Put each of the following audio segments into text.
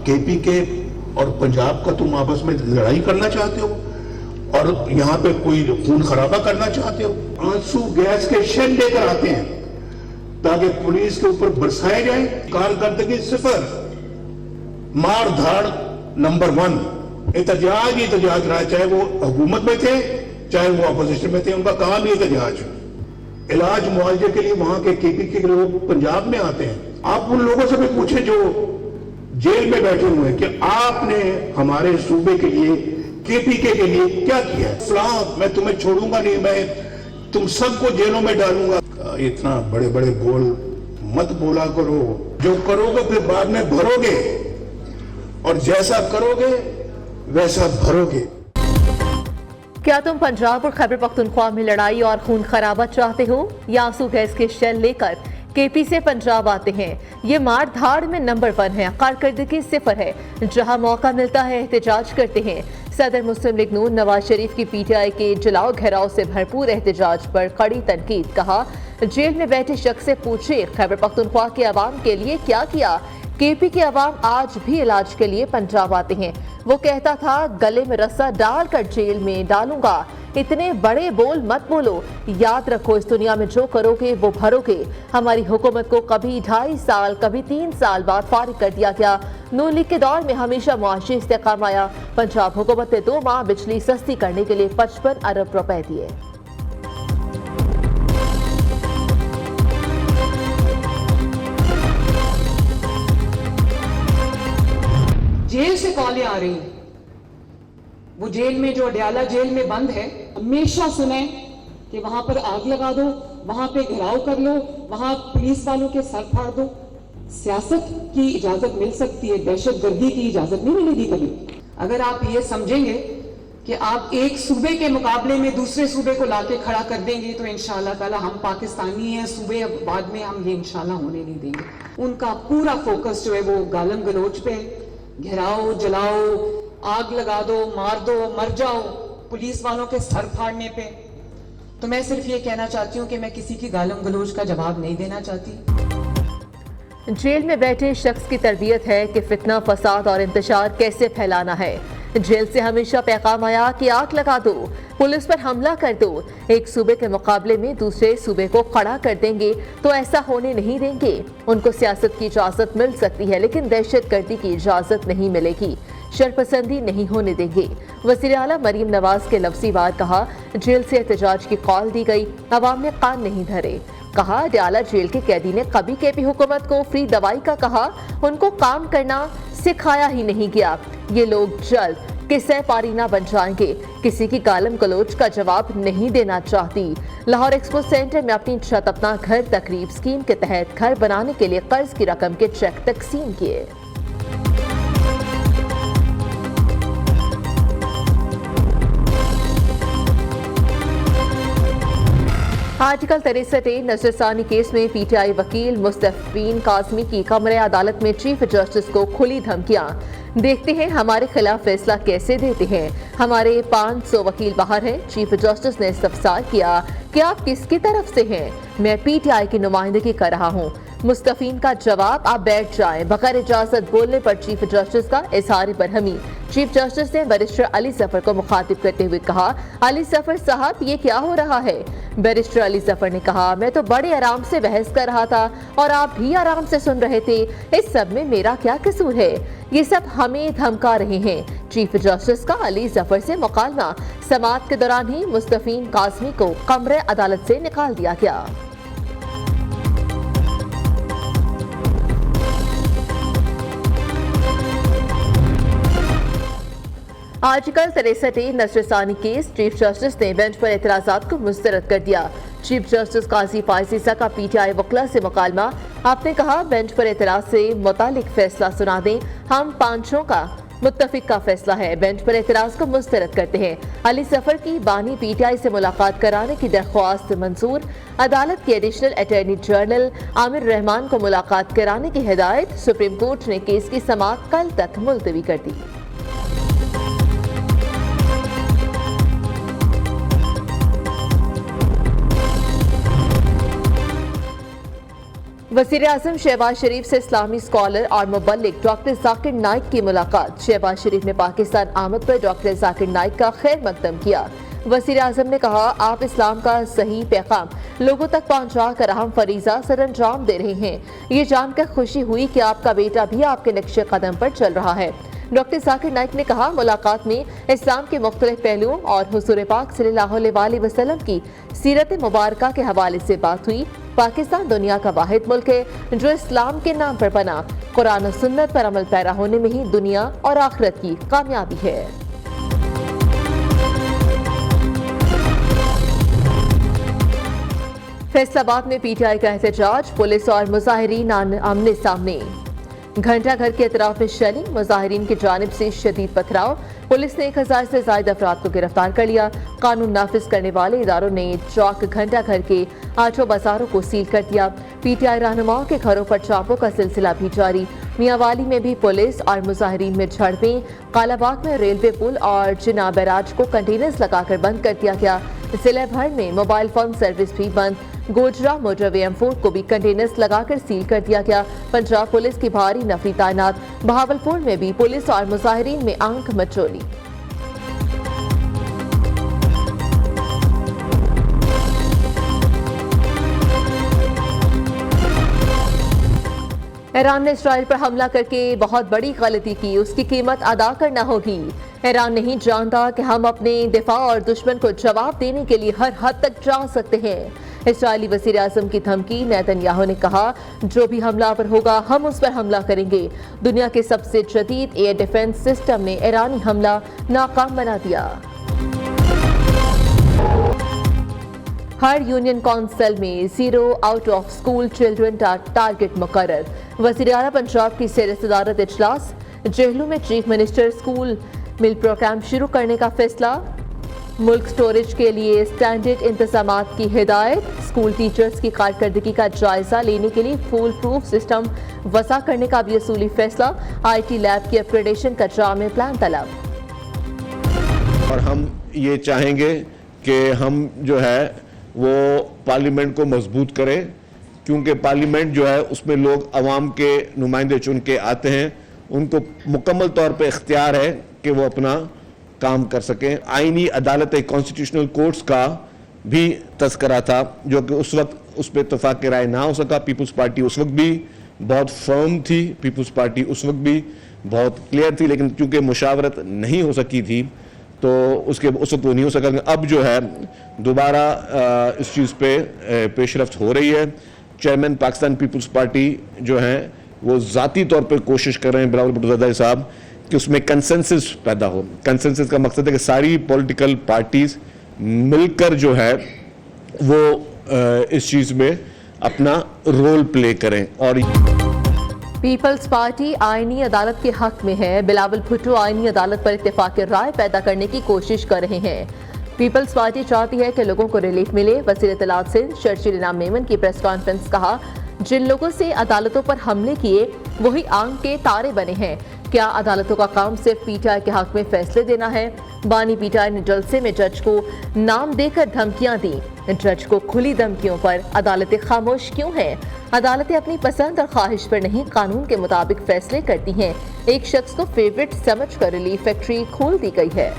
KP के और पंजाब का तुम आपस में लड़ाई करना चाहते हो और यहाँ पे कोई खून खराबा करना चाहते हो। आंसू गैस के शेल लेकर आते हैं ताकि पुलिस के ऊपर बरसाए जाए। कारकर्दगी सिफर, मार धाड़ नंबर 1। एहतजाज रहा, चाहे वो हुकूमत में थे चाहे वो अपोजिशन में थे, उनका काम ही एहतजाज। इलाज मुआवजे के लिए वहां के केपी के लोग पंजाब में आते हैं। आप उन लोगों से भी पूछे जो जेल में बैठे हुए हैं कि आपने हमारे सूबे के लिए, केपी के लिए क्या किया है। फलां मैं तुम्हें छोड़ूंगा नहीं, मैं तुम सबको जेलों में डालूंगा। इतना बड़े बड़े बोल मत बोला करो, जो करोगे फिर बाद में भरोगे और जैसा करोगे वैसा भरोगे। क्या तुम पंजाब और खैबर पख्तूनख्वा में लड़ाई और खून खराबा चाहते हो या आंसू गैस के शेल लेकर केपी से पंजाब आते हैं? ये मार धाड़ में नंबर 1 है, कारकर्दगी सिफर है। जहां मौका मिलता है एहतजाज करते हैं। सदर मुस्लिम लीग नून नवाज शरीफ की पीटीआई के जलाओ घेराव से भरपूर एहतजाज पर कड़ी तनकीद। कहा, जेल में बैठे शख्स से पूछे खैबर पख्तूनख्वा के अवाम के लिए क्या किया। केपी के अवाम आज भी इलाज के लिए पंजाब आते हैं। वो कहता था गले में रस्सा डालकर जेल में डालूंगा। इतने बड़े बोल मत बोलो। याद रखो, इस दुनिया में जो करोगे वो भरोगे। हमारी हुकूमत को कभी 2.5 साल, कभी 3 साल बाद फारिग कर दिया गया। नून लीग के दौर में हमेशा मुआशी इस्तेकाम आया। पंजाब हुकूमत ने 2 माह बिजली सस्ती करने के लिए 55 अरब रुपए दिए। जेल से कॉलें आ रही हैं। वो जेल में, जो अडयाला जेल में बंद है, हमेशा सुने कि वहां पर आग लगा दो, वहां पे घेराव कर लो, वहां पुलिस वालों के सर फाड़ दो। सियासत की इजाजत मिल सकती है, दहशतगर्दी की इजाजत नहीं मिलेगी कभी। अगर आप ये समझेंगे कि आप एक सूबे के मुकाबले में दूसरे सूबे को लाके खड़ा कर देंगे तो इंशाअल्लाह ताला हम पाकिस्तानी हैं, सूबे अब बाद में हम ये इंशाअल्लाह होने नहीं देंगे। उनका पूरा फोकस जो है वो गालम गलोच पे, घेराओ, जलाओ, आग लगा दो, मार दो, मर जाओ, पुलिस वालों के सर फाड़ने पे। तो मैं सिर्फ ये कहना चाहती हूँ कि मैं किसी की गालम गलोच का जवाब नहीं देना चाहती। जेल में बैठे शख्स की तरबियत है कि फितना, फसाद और इंतशार कैसे फैलाना है। जेल से हमेशा पैगाम आया कि आग लगा दो, पुलिस पर हमला कर दो। एक सूबे के मुकाबले में दूसरे सूबे को खड़ा कर देंगे तो ऐसा होने नहीं देंगे। उनको सियासत की इजाजत मिल सकती है लेकिन दहशतगर्दी की इजाजत नहीं मिलेगी। शरपसंदी नहीं होने देंगे। वज़ीर आला मरीम नवाज के लफ्ज़ी वार कहा, जेल से एहतजाज की कॉल दी गई, अवाम ने कान नहीं धरे। कहा, अडयाला जेल के कैदी ने कभी केपी हुकूमत को फ्री दवाई का कहा, उनको काम करना सिखाया ही नहीं गया। ये लोग जल्द किस्से पारीना बन जाएंगे। किसी की गालम गलोच का जवाब नहीं देना चाहती। लाहौर एक्सपो सेंटर में अपनी छत अपना घर तकरीब स्कीम के तहत घर बनाने के लिए कर्ज की रकम के चेक तकसीम किए। आर्टिकल 63A नजरसानी केस में पीटीआई वकील मुस्तफीन काज़मी की कमरे अदालत में चीफ जस्टिस को खुली धमकियां। देखते हैं हमारे खिलाफ फैसला कैसे देते हैं। हमारे 500 वकील बाहर हैं। चीफ जस्टिस ने इस्तफसार किया कि आप किसकी तरफ से हैं। मैं पीटीआई की नुमाइंदगी कर रहा हूं। मुस्तफीन का जवाब, आप बैठ जाएं। बगैर इजाजत बोलने पर चीफ जस्टिस का इज़हार बरहमी। चीफ जस्टिस ने बैरिस्टर अली जफर को मुखातिब करते हुए कहा, अली जफर साहब ये क्या हो रहा है। बैरिस्टर अली जफर ने कहा, मैं तो बड़े आराम से बहस कर रहा था और आप भी आराम से सुन रहे थे। इस सब में मेरा क्या कसूर है। ये सब हमें धमका रहे हैं। चीफ जस्टिस का अली जफर से मुकालमा। समाअत के दौरान ही मुस्तफीन काज़मी को कमरे अदालत से निकाल दिया गया। आर्टिकल 63A नजरसानी केस, चीफ जस्टिस ने बेंच पर एतराजात को मुस्तरद कर दिया। चीफ जस्टिस काजी फायजीसा का पीटीआई वकला से मुकालमा। आपने कहा, बेंच पर एतराज से मुतालिक फैसला सुना दें। हम 5 का मुत्तफिक का फैसला है। बेंच पर एतराज को मुस्तरद करते हैं। अली जफर की बानी पीटीआई से मुलाकात कराने की दरख्वास्त मंजूर। अदालत के additional attorney general Aamir Rahman को मुलाकात कराने की हिदायत। सुप्रीम कोर्ट ने केस की समाअत कल तक मुलतवी कर दी। वज़ीर आज़म शहबाज शरीफ से इस्लामी स्कॉलर और मुबल्लिग डॉक्टर जाकिर नाइक की मुलाकात। शहबाज शरीफ ने पाकिस्तान आमद पर डॉक्टर जाकिर नाइक का खैर मकदम किया। वज़ीर आज़म ने कहा, आप इस्लाम का सही पैगाम लोगों तक पहुँचा कर अहम फरीजा सर अंजाम दे रहे हैं। ये जानकर खुशी हुई कि आपका बेटा भी आपके नक्शे कदम पर चल रहा है। डॉक्टर जाकिर नाइक ने कहा, मुलाकात में इस्लाम के मुख्तलिफ पहलुओं और हुज़ूर पाक सल्लल्लाहु अलैहि वसल्लम की सीरत मुबारका के हवाले से बात हुई। पाकिस्तान दुनिया का वाहिद मुल्क है जो इस्लाम के नाम पर बना। कुरान और सुन्नत पर अमल पैरा होने में ही दुनिया और आखिरत की कामयाबी है। फैसलाबाद में पीटीआई का एहतजाज, पुलिस और मुजाहिरीन आमने सामने। घंटा घर के अतराफ में शेलिंग, मुजाहिरीन की जानिब से शदीद पथराव। पुलिस ने 1000 से ज्यादा अफराद को गिरफ्तार कर लिया। कानून नाफिज करने वाले इदारों ने चौक घंटा घर के 8 बाजारों को सील कर दिया। पीटीआई रहनुमाओं के घरों पर छापों का सिलसिला भी जारी। मियांवाली में भी पुलिस और मुजाहिरीन में झड़पें। कालाबाग में रेलवे पुल और जिना बैराज को कंटेनर्स लगाकर बंद कर दिया गया। जिले भर में मोबाइल फोन सर्विस भी बंद। गोजरा मोटरवे M4 को भी कंटेनर्स लगाकर सील कर दिया गया। पंजाब पुलिस की भारी नफरी तैनात। बहावलपुर में भी पुलिस और मुजाहिरीन में आंख मचोली। ईरान ने इसराइल पर हमला करके बहुत बड़ी गलती की, उसकी कीमत अदा करना होगी। ईरान नहीं जानता कि हम अपने दिफा और दुश्मन को जवाब देने के लिए हर हद तक जा सकते हैं। इस्राईली वज़ीर आज़म की धमकी। नेतन्याहू ने कहा, जो भी हमलावर होगा हम उस पर हमला करेंगे। दुनिया के सबसे जदीद एयर डिफेंस सिस्टम ने ईरानी हमला नाकाम बना दिया। हर यूनियन काउंसिल में 0 out of school children target मुकर्रर। वज़ीर आला पंजाब की सैर सदारत इजलास। जेहलू में चीफ मिनिस्टर स्कूल मिल प्रोग्राम शुरू करने का फैसला। मुल्क स्टोरेज के लिए स्टैंडर्ड इंतजामात की हिदायत। स्कूल टीचर्स की कारकर्दगी का जायजा लेने के लिए फूल प्रूफ सिस्टम वसा करने का भी असूली फैसला। IT लैब की अपग्रेडेशन का जामे प्लान तलब। और हम ये चाहेंगे कि हम जो है वो पार्लियामेंट को मजबूत करें, क्योंकि पार्लियामेंट जो है उसमें लोग अवाम के नुमाइंदे चुन के आते हैं। उनको मुकम्मल तौर पे इख्तियार है कि वो अपना काम कर सकें। आईनी अदालत कॉन्स्टिट्यूशनल कोर्ट्स का भी तस्करा था, जो कि उस वक्त उस पर इत्तफाक राय ना हो सका। पीपल्स पार्टी उस वक्त भी बहुत फर्म थी, पीपल्स पार्टी उस वक्त भी बहुत क्लियर थी, लेकिन चूंकि मुशावरत नहीं हो सकी थी तो उस वक्त वो नहीं हो सका। अब जो है दोबारा इस चीज़ पे पेशरफ्त हो रही है। चेयरमैन पाकिस्तान पीपल्स पार्टी जो है वो ज़ाती तौर पे कोशिश कर रहे हैं बिलावल भुट्टो ज़रदारी साहब कि उसमें कंसेंसस पैदा हो। कंसेंसस का मकसद है कि सारी पॉलिटिकल पार्टीज मिलकर जो है वो इस चीज़ में अपना रोल प्ले करें। और पीपल्स पार्टी आईनी अदालत के हक में है। बिलावल भुट्टो आईनी अदालत पर इत्तेफाक राय पैदा करने की कोशिश कर रहे हैं। पीपल्स पार्टी चाहती है कि लोगों को रिलीफ मिले। वज़ीर इत्तलात सिंध शर्जील इनाम मेमन की प्रेस कॉन्फ्रेंस। कहा, जिन लोगों से अदालतों पर हमले किए वही आंख के तारे बने हैं। क्या अदालतों का काम सिर्फ पीटीआई के हक में फैसले देना है? बानी पीटीआई ने जलसे में जज को नाम देकर धमकियां दी। जज को खुली धमकियों पर अदालतें खामोश क्यों हैं? अदालतें अपनी पसंद और ख्वाहिश पर नहीं, कानून के मुताबिक फैसले करती हैं। एक शख्स को फेवरेट समझकर रिलीफ फैक्ट्री खोल दी गई है।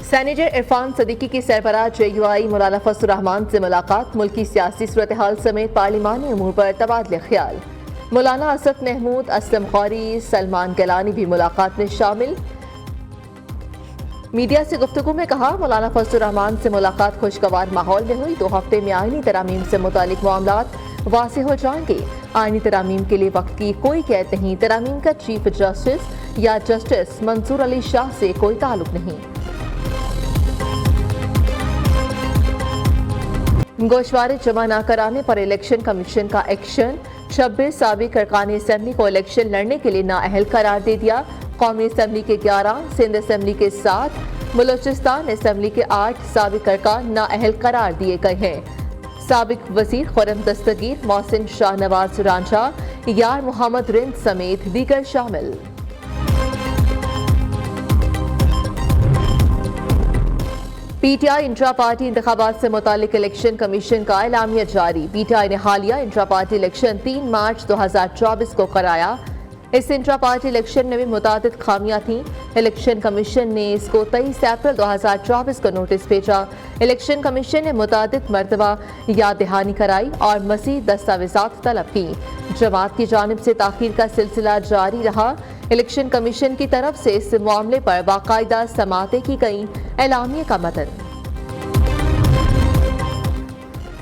सेनेटर इरफान सदीकी की सरबराह JUI मौलाना फजलुर रहमान से मुलाकात। मुल्की सियासी सूरत हाल समेत पार्लिमानी अमूर पर तबादले ख्याल। मौलाना असद महमूद, असलम खौरी, सलमान गलानी भी मुलाकात में शामिल। मीडिया से गुफ्तगू में कहा, मौलाना फजलुर रहमान से मुलाकात खुशगवार माहौल में हुई। 2 हफ्ते में आईनी तरामीम से मुतालिक मामलात वासे हो जाएंगे। आईनी तरामीम के लिए वक्त की कोई कैद नहीं। तरामीम का चीफ जस्टिस या जस्टिस मंसूर अली शाह से कोई ताल्लुक नहीं। गोशवारे जमा न कराने पर इलेक्शन कमीशन का एक्शन। 26 साबिक अरकान असेंबली को इलेक्शन लड़ने के लिए नाअहल करार दे दिया। कौमी असेंबली के 11, सिंध असेंबली के 7, बलोचिस्तान असेंबली के 8 साबिक अरकान नाअहल करार दिए गए हैं। साबिक वजीर खुर्रम दस्तगीर, मोहसिन शाहनवाज रांझा, यार मोहम्मद रिंद समेत दीगर शामिल। पीटीआई इंट्रा पार्टी इंतखाबात से मुतालिक इलेक्शन कमीशन का एलामिया जारी। पीटीआई ने हालिया इंट्रा पार्टी इलेक्शन 3 मार्च 2024 को कराया। इस इंट्रा पार्टी इलेक्शन में भी मुतादिद खामियां थीं। इलेक्शन कमीशन ने इसको 23 अप्रैल 2024 को नोटिस भेजा। इलेक्शन कमीशन ने मुतादिद मरतबा याद दहानी कराई और मज़ीद दस्तावेज़ात तलब की। जमात की जानिब से ताख़ीर का सिलसिला जारी रहा। इलेक्शन कमीशन की तरफ से इस मामले पर बाकायदा समातें की गईं। एलामिया का मतन।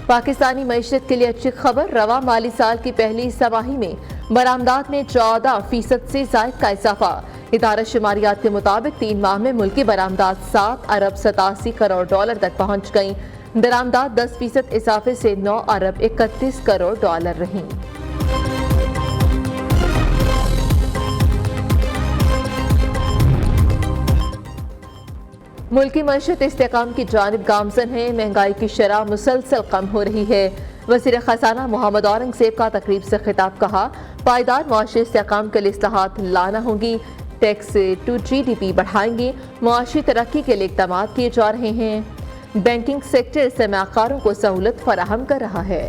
पाकिस्तानी मईशत के लिए अच्छी खबर। रवा माली साल की पहली समाही में बरामदात में 14% से ज़ायद का इजाफा। इदारा शुमारियात के मुताबिक 3 माह में मुल्की बरामदात 7 अरब 87 करोड़ डॉलर तक पहुँच गई। दरामदात 10% इजाफे से 9 अरब 31 करोड़ डॉलर रहीं। मुल्की मईशत इस्तेकाम की जानिब गामजन है। महंगाई की शरह मुसलसल कम हो रही है। वज़ीर ख़ज़ाना मोहम्मद औरंगज़ेब का तकरीब से खिताब कहा, पायदार मुआशी इस्तेकाम के लिए इस्लाहात लाना होंगी। टैक्स टू GDP बढ़ाएंगे। मुआशी तरक्की के लिए इक़दाम किए जा रहे हैं। बैंकिंग सेक्टर सरमाकारों को सहूलत फराहम कर रहा है।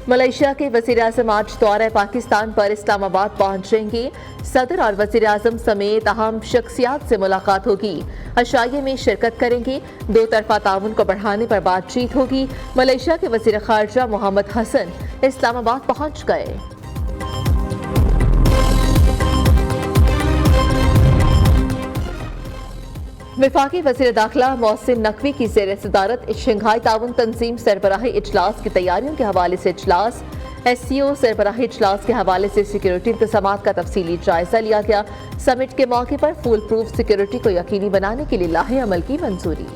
मलेशिया के वज़ीर-ए-आज़म आज दौरे पाकिस्तान पर इस्लामाबाद पहुंचेंगे। सदर और वज़ीर-ए-आज़म समेत अहम शख्सियात से मुलाकात होगी। अशाइये में शिरकत करेंगे। 2 तरफ़ा ताउन को बढ़ाने पर बातचीत होगी। मलेशिया के वज़ीर ख़ारजा मोहम्मद हसन इस्लामाबाद पहुंच गए। वफाकी वज़ीर दाखिला मोहसिन नकवी की ज़ेर सदारत शंघाई ताउन तंजीम सरबराही इजलास की तैयारियों के हवाले से इजलास। SCO सरबराही इजलास के हवाले से सिक्योरिटी इंतज़ामात का तफसीली जायजा लिया गया। समिट के मौके पर फुल प्रूफ सिक्योरिटी को यकीनी बनाने के लिए लाहे अमल की मंजूरी।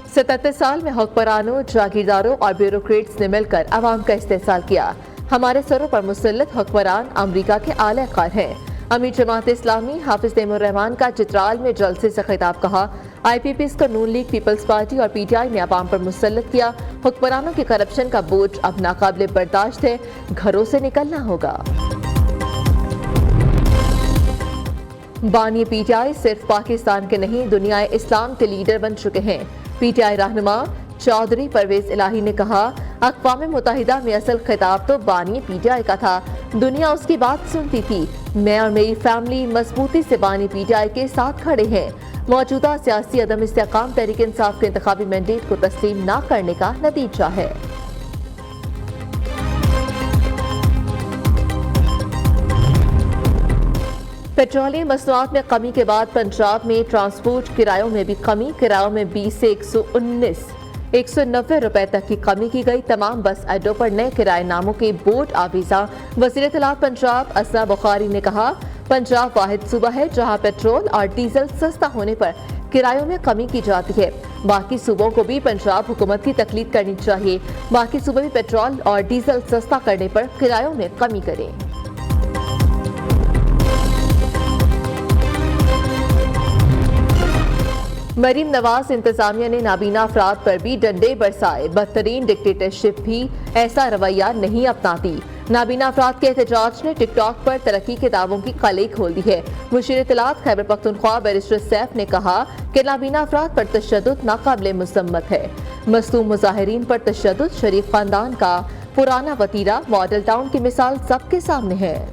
77 साल में हुक्मरानों, जागीरदारों और ब्यूरोक्रेट्स ने मिलकर अवाम का इस्तेहसाल किया। हमारे सरों पर मुसल्लत हुक्मरान अमरीका के आला कार हैं। अमीर जमात इस्लामी हाफिज तैमूर रहमान का चित्राल में जलसे से खिताब कहा। IPPs को नून लीग, पीपल्स पार्टी और PTI ने अवाम पर मुसल्लत किया। हुक्मरानों के करप्शन का बोझ अब नाकाबिले बर्दाश्त है। घरों से निकलना होगा। बानी PTI सिर्फ पाकिस्तान के नहीं, दुनिया इस्लाम के लीडर बन चुके हैं। PTI रहनुमा चौधरी परवेज इलाही ने कहा, अक़वाम मुत्तहिदा में असल खिताब तो बानी PTI का था। दुनिया उसकी बात सुनती थी। मैं और मेरी फैमिली मजबूती से बानी PTI के साथ खड़े हैं। मौजूदा सियासी अदम इस्तेकाम तहरीक इंसाफ के इंतखाबी मैंडेट को तस्लीम न करने का नतीजा है। पेट्रोलियम मसनूआत में कमी के बाद पंजाब में ट्रांसपोर्ट किरायों में भी कमी। किरायों में 20 से 190 रुपए तक की कमी की गई। तमाम बस अड्डों पर नए किराए नामों के बोर्ड आवीजा। वज़ीर इत्तलात पंजाब असरा बुखारी ने कहा, पंजाब वाहिद सूबा है जहां पेट्रोल और डीजल सस्ता होने पर किरायों में कमी की जाती है। बाकी सूबों को भी पंजाब हुकूमत की तकलीद करनी चाहिए। बाकी सूबे भी पेट्रोल और डीजल सस्ता करने पर किरायों में कमी करें। मरीम नवाज इंतजामिया ने नाबीना अफराद पर भी डंडे बरसाए। बदतरीन डिक्टेटरशिप भी ऐसा रवैया नहीं अपनाती। नाबीना अफराद के एहतजाज ने टिकटॉक पर तरक्की के दावों की कलई खोल दी है। मुशीर इत्तलात खैबर पख्तूनख्वा बैरिस्टर सैफ ने कहा कि नाबीना अफराद पर तशद्दुद नाकाबिले मुसम्मत है। मसलूम मुजाहिरीन पर तशद्दुद शरीफ खानदान का पुराना वतीरा। मॉडल टाउन की मिसाल सबके सामने है।